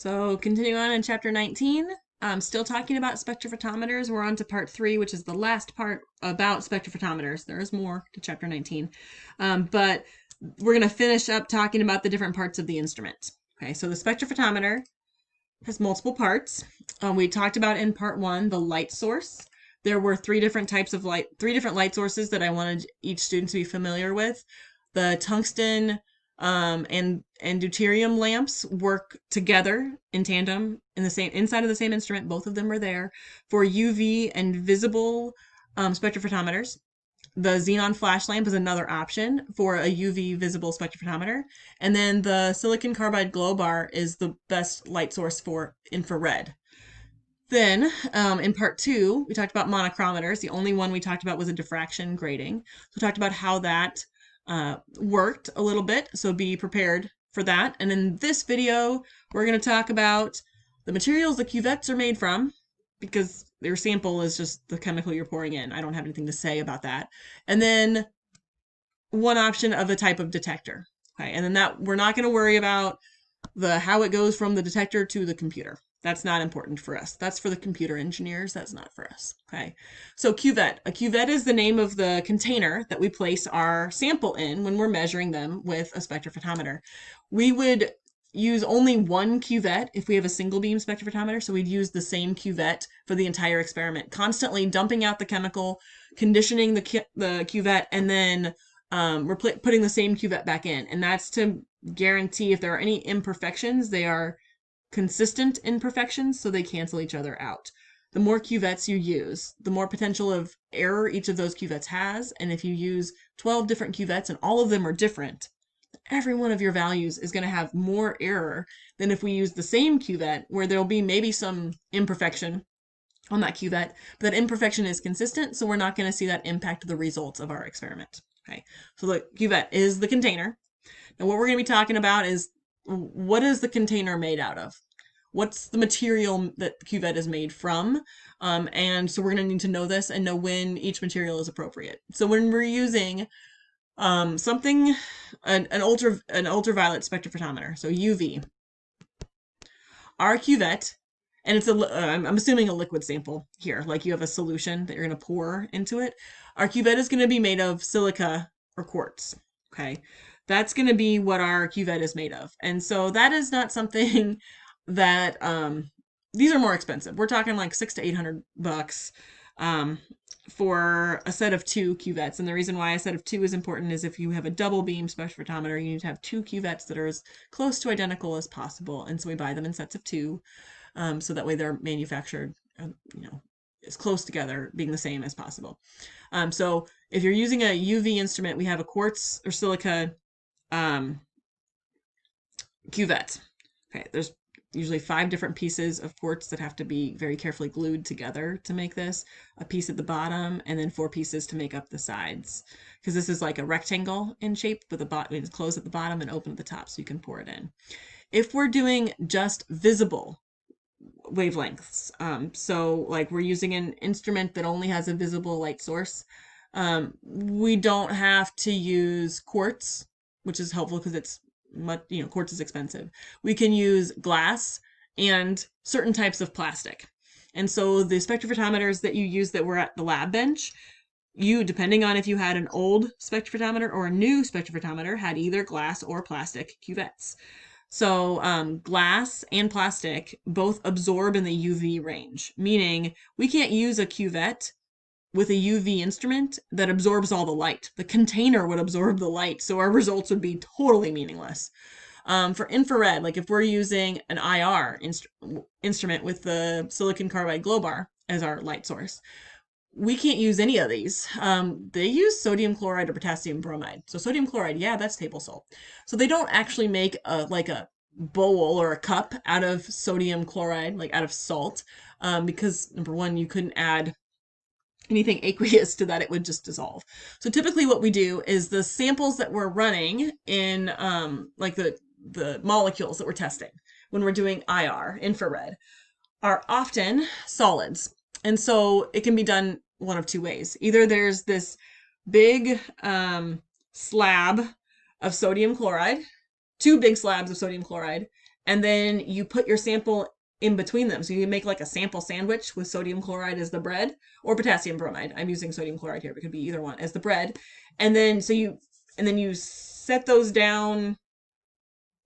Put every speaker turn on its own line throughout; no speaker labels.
So continuing on in chapter 19, still talking about spectrophotometers. We're on to part 3, which is the last part about spectrophotometers. There is more to chapter 19, but we're going to finish up talking about the different parts of the instrument. Okay, so the spectrophotometer has multiple parts. We talked about in part 1 the light source. There were three different light sources that I wanted each student to be familiar with. The tungsten and deuterium lamps work together in tandem in the same inside of the same instrument. Both of them are there for UV and visible spectrophotometers. The xenon flash lamp is another option for a UV visible spectrophotometer. And then the silicon carbide glow bar is the best light source for infrared. Then in part 2, we talked about monochrometers. The only one we talked about was a diffraction grating. So we talked about how that worked a little bit. So be prepared for that. And in this video, we're going to talk about the materials the cuvettes are made from, because their sample is just the chemical you're pouring in. I don't have anything to say about that. And then one option of a type of detector. Okay, and then that we're not going to worry about how it goes from the detector to the computer. That's not important for us. That's for the computer engineers. That's not for us. Okay. So cuvette. A cuvette is the name of the container that we place our sample in when we're measuring them with a spectrophotometer. We would use only one cuvette if we have a single beam spectrophotometer. So we'd use the same cuvette for the entire experiment, constantly dumping out the chemical, conditioning the cuvette, and then we're putting the same cuvette back in. And that's to guarantee if there are any imperfections, they are consistent imperfections, so they cancel each other out. The more cuvettes you use, the more potential of error each of those cuvettes has. And if you use 12 different cuvettes and all of them are different, every one of your values is going to have more error than if we use the same cuvette where there'll be maybe some imperfection on that cuvette, but that imperfection is consistent, so we're not going to see that impact the results of our experiment. Okay, so the cuvette is the container. Now what we're going to be talking about is, what is the container made out of? What's the material that the cuvette is made from? And so we're going to need to know this and know when each material is appropriate. So when we're using an ultraviolet spectrophotometer, so UV, our cuvette, and it's I'm assuming a liquid sample here, like you have a solution that you're going to pour into it. Our cuvette is going to be made of silica or quartz. Okay, that's going to be what our cuvette is made of. And so that is not something that these are more expensive. We're talking like $600 to $800 for a set of 2 cuvettes. And the reason why a set of 2 is important is if you have a double beam spectrophotometer, you need to have 2 cuvettes that are as close to identical as possible. And so we buy them in sets of 2, so that way they're manufactured, as close together, being the same as possible. So if you're using a UV instrument, we have a quartz or silica cuvette. Okay, there's usually 5 different pieces of quartz that have to be very carefully glued together to make this. A piece at the bottom, and then 4 pieces to make up the sides. Because this is like a rectangle in shape, but the bottom is closed at the bottom and open at the top, so you can pour it in. If we're doing just visible wavelengths, so like we're using an instrument that only has a visible light source, we don't have to use quartz, which is helpful because it's quartz is expensive. We can use glass and certain types of plastic. And so the spectrophotometers that you use that were at the lab bench, depending on if you had an old spectrophotometer or a new spectrophotometer, had either glass or plastic cuvettes. So glass and plastic both absorb in the UV range, meaning we can't use a cuvette with a UV instrument that absorbs all the light. The container would absorb the light, so our results would be totally meaningless. For infrared, like if we're using an IR instrument with the silicon carbide glow bar as our light source, we can't use any of these. They use sodium chloride or potassium bromide. So sodium chloride, yeah, that's table salt. So they don't actually make like a bowl or a cup out of sodium chloride, like out of salt, because number one, you couldn't add anything aqueous to that, it would just dissolve. So typically what we do is the samples that we're running in like the molecules that we're testing when we're doing IR, infrared, are often solids. And so it can be done one of 2 ways. Either there's this big slab of sodium chloride, 2 big slabs of sodium chloride, and then you put your sample in between them. So you make like a sample sandwich with sodium chloride as the bread, or potassium bromide. I'm using sodium chloride here, but it could be either one as the bread. And then you set those down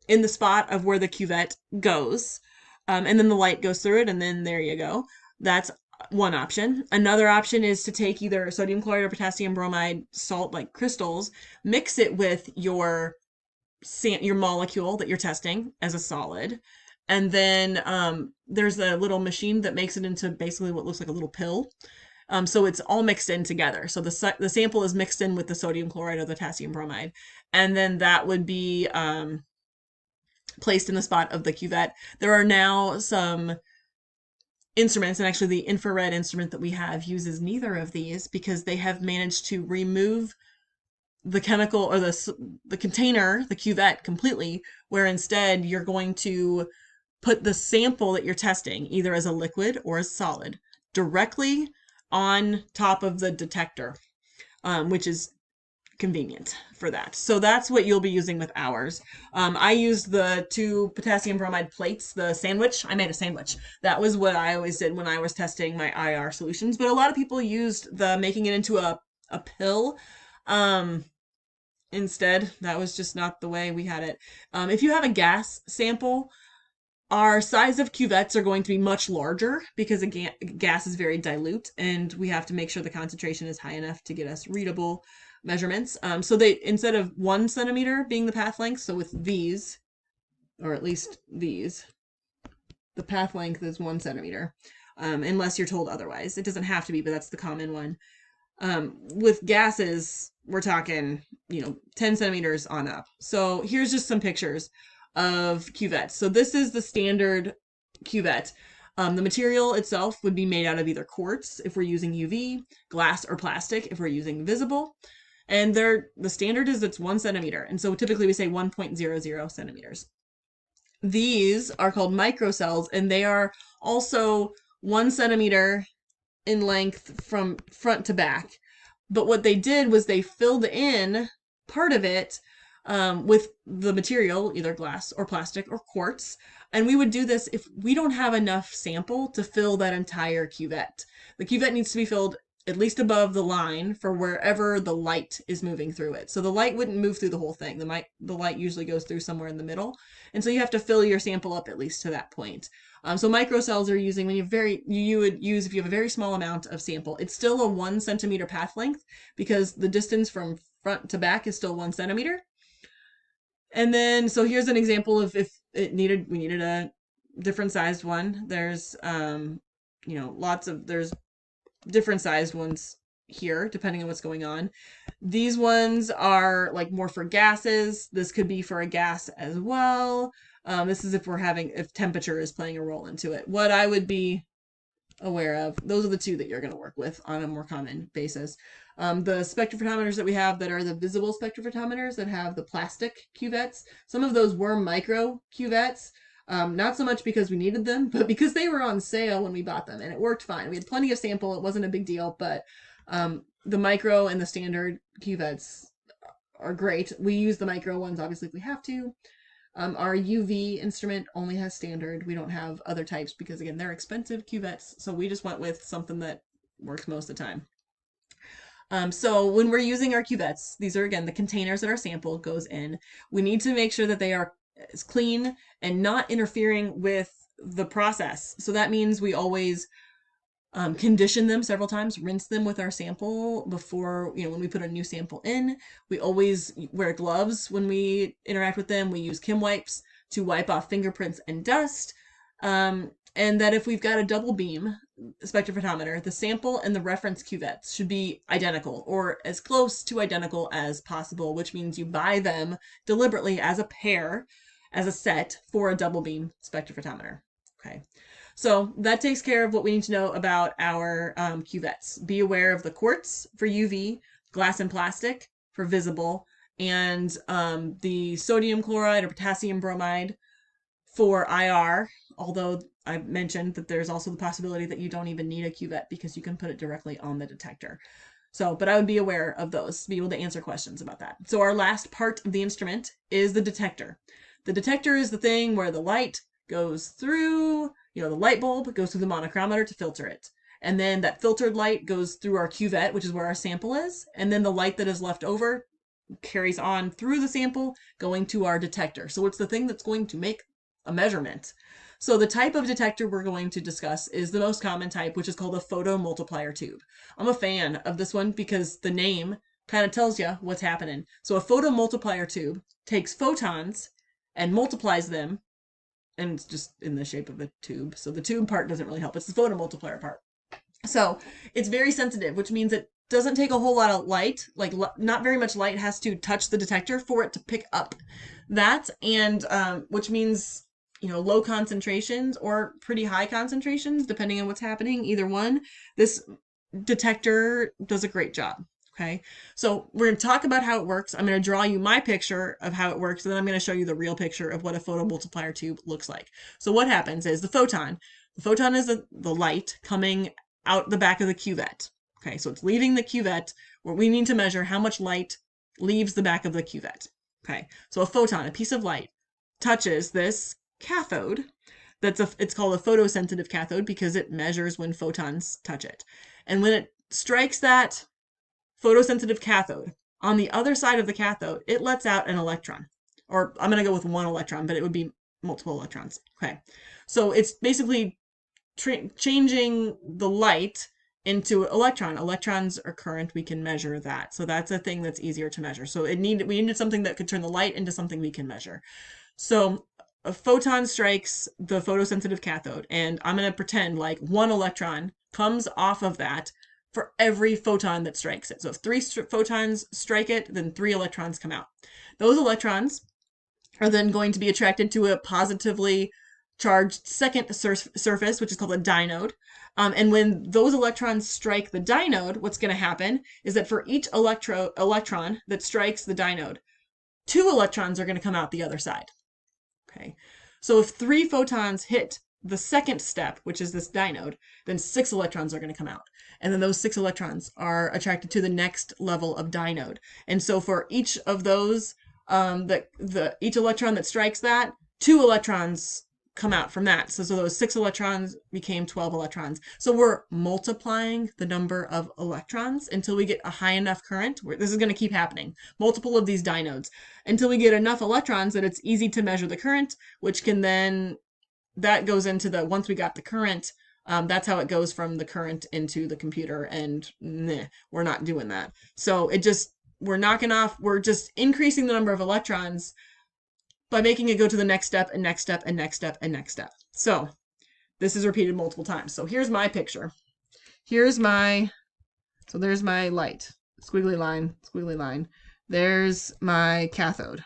in the spot of where the cuvette goes. And then the light goes through it, and then there you go. That's one option. Another option is to take either sodium chloride or potassium bromide salt, like crystals, mix it with your molecule that you're testing as a solid. And then there's a little machine that makes it into basically what looks like a little pill. So it's all mixed in together. So the sample is mixed in with the sodium chloride or the potassium bromide. And then that would be placed in the spot of the cuvette. There are now some instruments, and actually the infrared instrument that we have uses neither of these because they have managed to remove the chemical or the container, the cuvette, completely, where instead you're going to put the sample that you're testing, either as a liquid or a solid, directly on top of the detector, which is convenient for that. So that's what you'll be using with ours. I used the 2 potassium bromide plates, the sandwich. I made a sandwich. That was what I always did when I was testing my IR solutions. But a lot of people used the making it into a pill instead. That was just not the way we had it. If you have a gas sample, our size of cuvettes are going to be much larger because gas is very dilute, and we have to make sure the concentration is high enough to get us readable measurements. So they, instead of 1 centimeter being the path length, so with these, or at least these, the path length is 1 centimeter, unless you're told otherwise. It doesn't have to be, but that's the common one. With gases, we're talking, 10 centimeters on up. So here's just some pictures of cuvettes. So this is the standard cuvette. The material itself would be made out of either quartz if we're using UV, glass, or plastic if we're using visible. And the standard is it's 1 centimeter. And so typically we say 1.00 centimeters. These are called microcells, and they are also 1 centimeter in length from front to back. But what they did was they filled in part of it with the material, either glass or plastic or quartz. And we would do this if we don't have enough sample to fill that entire cuvette. The cuvette needs to be filled at least above the line for wherever the light is moving through it. So the light wouldn't move through the whole thing. The light usually goes through somewhere in the middle. And so you have to fill your sample up at least to that point. So microcells are using when you would use if you have a very small amount of sample. It's still a 1 centimeter path length because the distance from front to back is still 1 centimeter. And then, so here's an example of if we needed a different sized one. There's, there's different sized ones here, depending on what's going on. These ones are like more for gases. This could be for a gas as well. This is if temperature is playing a role into it. What I would be aware of, those are the 2 that you're going to work with on a more common basis. The spectrophotometers that we have that are the visible spectrophotometers that have the plastic cuvettes, some of those were micro cuvettes. Not so much because we needed them, but because they were on sale when we bought them, and it worked fine. We had plenty of sample. It wasn't a big deal, but the micro and the standard cuvettes are great. We use the micro ones, obviously, if we have to. Our UV instrument only has standard. We don't have other types because, again, they're expensive cuvettes, so we just went with something that works most of the time. So when we're using our cuvettes, these are, again, the containers that our sample goes in. We need to make sure that they are clean and not interfering with the process. So that means we always condition them several times, rinse them with our sample before, when we put a new sample in. We always wear gloves when we interact with them. We use Kim wipes to wipe off fingerprints and dust. And that if we've got a double beam spectrophotometer, the sample and the reference cuvettes should be identical or as close to identical as possible, which means you buy them deliberately as a pair, as a set for a double beam spectrophotometer. Okay. So that takes care of what we need to know about our cuvettes. Be aware of the quartz for UV, glass and plastic for visible, and the sodium chloride or potassium bromide for IR, although I mentioned that there's also the possibility that you don't even need a cuvette because you can put it directly on the detector. So, but I would be aware of those, be able to answer questions about that. So our last part of the instrument is the detector. the detector is the thing where the light goes through, the light bulb goes through the monochromator to filter it. And then that filtered light goes through our cuvette, which is where our sample is. And then the light that is left over carries on through the sample going to our detector. So it's the thing that's going to make a measurement. So the type of detector we're going to discuss is the most common type, which is called a photomultiplier tube. I'm a fan of this one because the name kind of tells you what's happening. So a photomultiplier tube takes photons and multiplies them, and it's just in the shape of a tube. So the tube part doesn't really help. It's the photomultiplier part. So it's very sensitive, which means it doesn't take a whole lot of light, like not very much light has to touch the detector for it to pick up that, and which means low concentrations or pretty high concentrations, depending on what's happening, either one, this detector does a great job. Okay, so we're going to talk about how it works. I'm going to draw you my picture of how it works, and then I'm going to show you the real picture of what a photomultiplier tube looks like. So what happens is the photon is the light coming out the back of the cuvette. Okay, so it's leaving the cuvette where we need to measure how much light leaves the back of the cuvette. Okay, so a photon, a piece of light, touches this cathode. It's called a photosensitive cathode because it measures when photons touch it. And when it strikes that photosensitive cathode, on the other side of the cathode, it lets out an electron. Or I'm going to go with one electron, but it would be multiple electrons. Okay, so it's basically changing the light into electron. Electrons are current. We can measure that. So that's a thing that's easier to measure. So we needed something that could turn the light into something we can measure. So a photon strikes the photosensitive cathode, and I'm going to pretend like one electron comes off of that for every photon that strikes it. So if three photons strike it, then 3 electrons come out. Those electrons are then going to be attracted to a positively charged second surface, which is called a dynode. And when those electrons strike the dynode, what's going to happen is that for each electron that strikes the dynode, 2 electrons are going to come out the other side. Okay, so if 3 photons hit the second step, which is this dynode, then 6 electrons are going to come out. And then those 6 electrons are attracted to the next level of dynode. And so for each of those, each electron that strikes that, 2 electrons come out from that. So those 6 electrons became 12 electrons. So we're multiplying the number of electrons until we get a high enough current. This is going to keep happening. Multiple of these dynodes until we get enough electrons that it's easy to measure the current, which can then, that goes into once we got the current, that's how it goes from the current into the computer, and we're not doing that. So we're just increasing the number of electrons by making it go to the next step and next step and next step and next step. So this is repeated multiple times. So here's my picture. There's my light. Squiggly line, squiggly line. There's my cathode.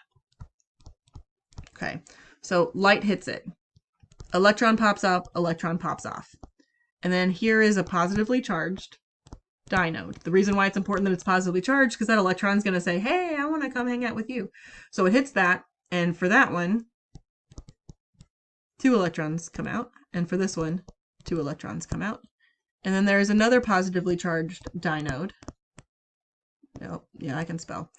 Okay, so light hits it. Electron pops up, electron pops off. And then here is a positively charged dynode. The reason why it's important that it's positively charged is because that electron's going to say, hey, I want to come hang out with you. So it hits that. And for that one, 2 electrons come out. And for this one, 2 electrons come out. And then there's another positively charged dynode. Oh, yeah, I can spell.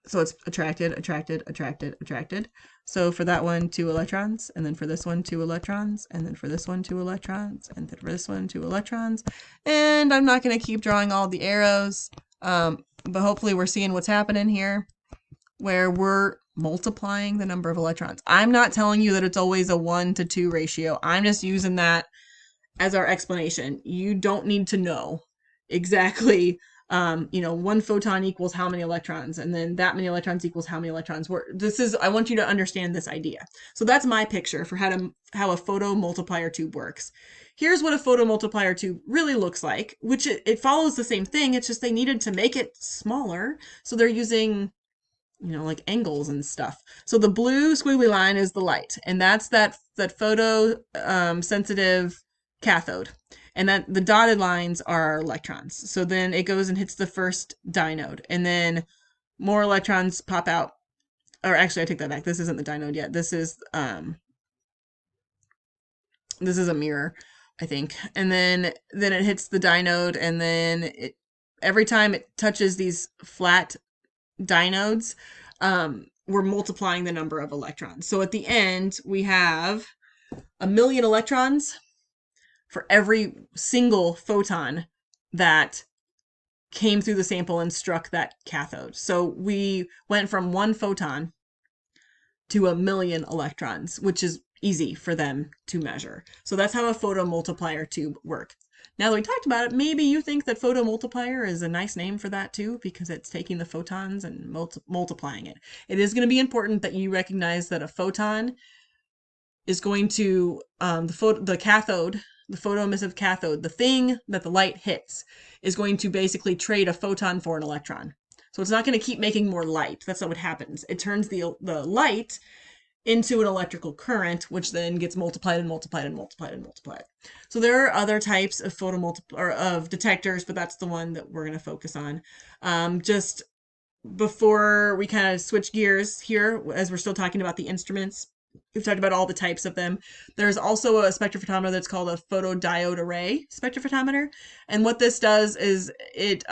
So it's attracted, attracted, attracted, attracted. So for that one, 2 electrons. And then for this one, 2 electrons. And then for this one, 2 electrons. And then for this one, 2 electrons. And I'm not going to keep drawing all the arrows. But hopefully we're seeing what's happening here, where we're multiplying the number of electrons. I'm not telling you that it's always a 1-to-2 ratio. I'm just using that as our explanation. You don't need to know exactly, 1 photon equals how many electrons, and then that many electrons equals how many electrons. I want you to understand this idea. So that's my picture for how a photomultiplier tube works. Here's what a photomultiplier tube really looks like, which it follows the same thing. It's just they needed to make it smaller. So they're using like angles and stuff. So the blue squiggly line is the light, and that's that photo sensitive cathode. And that the dotted lines are electrons. So then it goes and hits the first dynode, and then more electrons pop out. Or actually, I take that back. This isn't the dynode yet. This is a mirror, I think. And then it hits the dynode, and then every time it touches these flat dynodes, we're multiplying the number of electrons. So at the end, we have 1,000,000 electrons for every single photon that came through the sample and struck that cathode. So we went from 1 photon to 1,000,000 electrons, which is easy for them to measure. So that's how a photomultiplier tube works. Now that we talked about it, maybe you think that photomultiplier is a nice name for that too, because it's taking the photons and multiplying it. It is going to be important that you recognize that a photon is going to, the cathode, the photoemissive cathode, the thing that the light hits, is going to basically trade a photon for an electron. So it's not going to keep making more light. That's not what happens. It turns the light into an electrical current, which then gets multiplied and multiplied and multiplied and multiplied. So there are other types of of detectors, but that's the one that we're going to focus on. Just before we kind of switch gears here, as we're still talking about the instruments, we've talked about all the types of them. There's also a spectrophotometer that's called a photodiode array spectrophotometer. And what this does is it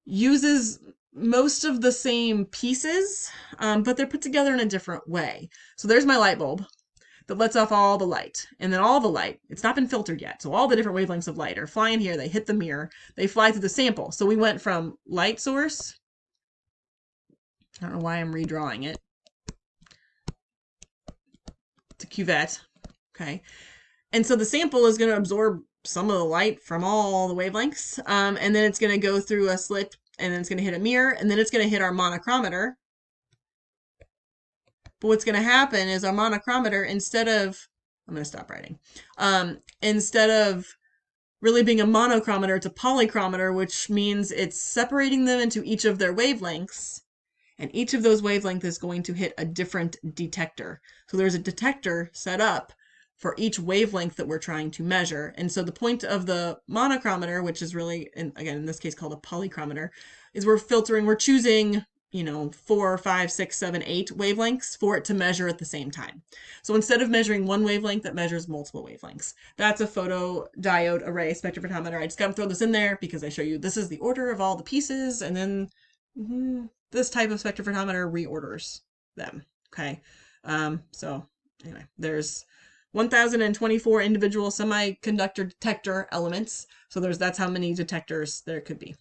uses most of the same pieces, but they're put together in a different way. So there's my light bulb that lets off all the light. And then all the light, it's not been filtered yet. So all the different wavelengths of light are flying here. They hit the mirror. They fly through the sample. So we went from light source. I don't know why I'm redrawing it. To cuvette. Okay. And so the sample is going to absorb some of the light from all the wavelengths. And then it's going to go through a slit, and then it's going to hit a mirror, and then it's going to hit our monochromator. But what's going to happen is our monochromator, instead of, I'm going to stop writing, instead of really being a monochromator, it's a polychromator, which means it's separating them into each of their wavelengths. And each of those wavelengths is going to hit a different detector. So there's a detector set up for each wavelength that we're trying to measure. And so the point of the monochromator, which is really, again, in this case called a polychromator, is we're choosing, 4, 5, 6, 7, 8 wavelengths for it to measure at the same time. So instead of measuring one wavelength, that measures multiple wavelengths. That's a photodiode array spectrophotometer. I just got to throw this in there because I show you this is the order of all the pieces, and then this type of spectrophotometer reorders them. Okay. So anyway, there's 1,024 individual semiconductor detector elements. So that's how many detectors there could be.